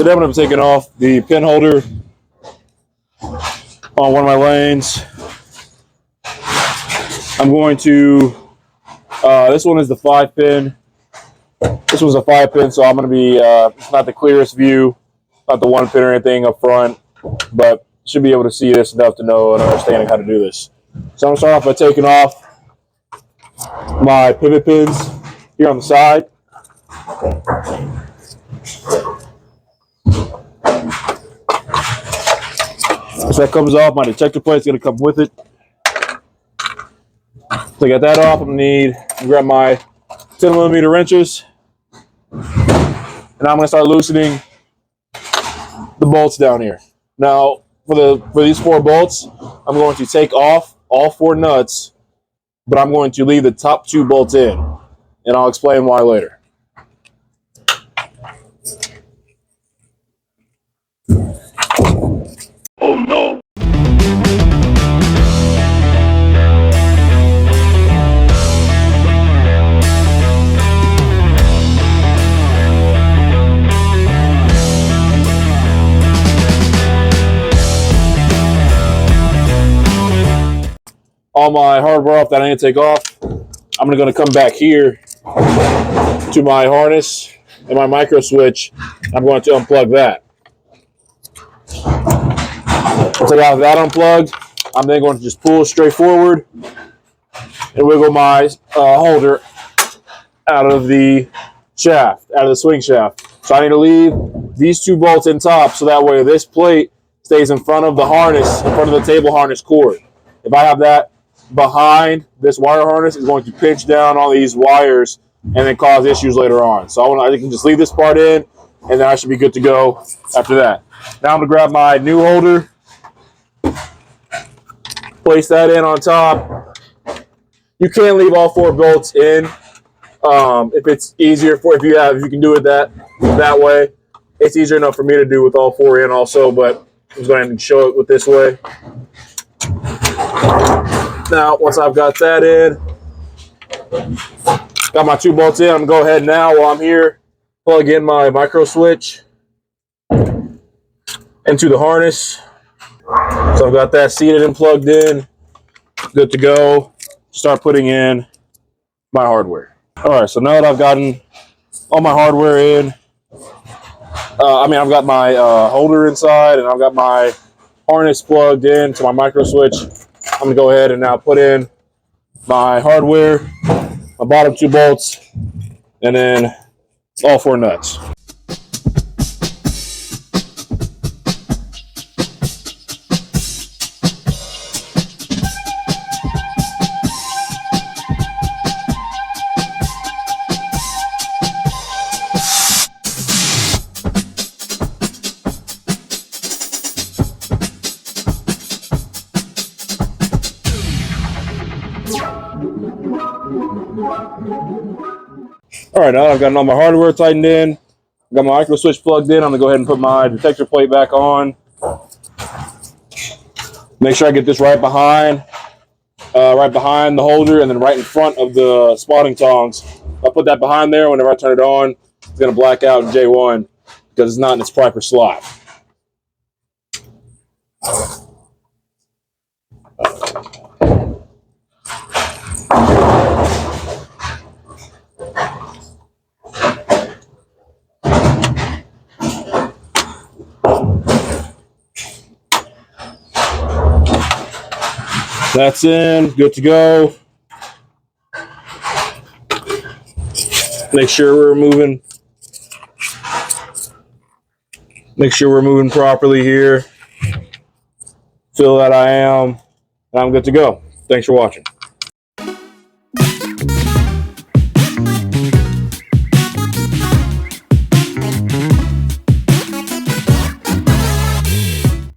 Today I'm going to be taking off the pin holder on one of my lanes. I'm going to, this one is the 5-pin. This one's a 5-pin, so I'm going to be, it's not the clearest view, not the 1-pin or anything up front, but should be able to see this enough to know and understanding how to do this. So I'm going to start off by taking off my pivot pins here on the side. Once that comes off, my detector plate's going to come with it. So I got that off. I'm going to grab my 10mm wrenches, and I'm going to start loosening the bolts down here. Now, for these 4 bolts, I'm going to take off all 4 nuts, but I'm going to leave the top 2 bolts in, and I'll explain why later. Oh no! All my hardware off that I need to take off, I'm going to come back here to my harness and my micro switch. I'm going to unplug that. Once I got that unplugged, I'm then going to just pull straight forward and wiggle my holder out of the shaft, out of the swing shaft. So I need to leave these 2 bolts in top so that way this plate stays in front of the harness, in front of the table harness cord. If I have that behind this wire harness, it's going to pinch down all these wires and then cause issues later on. So I can just leave this part in, and then I should be good to go after that. Now I'm going to grab my new holder, place that in on top. You can leave all 4 bolts in if it's easier if you can do it that way. It's easier enough for me to do with all 4 in also, but I'm just going to show it with this way. Now, once I've got that in, got my 2 bolts in, I'm going to go ahead now while I'm here, plug in my micro switch into the harness. So I've got that seated and plugged in, good to go. Start putting in my hardware. All right, so now that I've gotten all my hardware in, I've got my holder inside and I've got my harness plugged in to my micro switch. I'm going to go ahead and now put in my hardware, my bottom 2 bolts, and then all 4 nuts. All right, now I've got all my hardware tightened in, got my micro switch plugged in. I'm gonna go ahead and put my detector plate back on. Make sure I get this right behind the holder, and then right in front of the spotting tongs. If I put that behind there, whenever I turn it on, it's gonna black out in J1 because it's not in its proper slot. That's in, good to go. Make sure we're moving properly here. Feel that I am, and I'm good to go. Thanks for watching.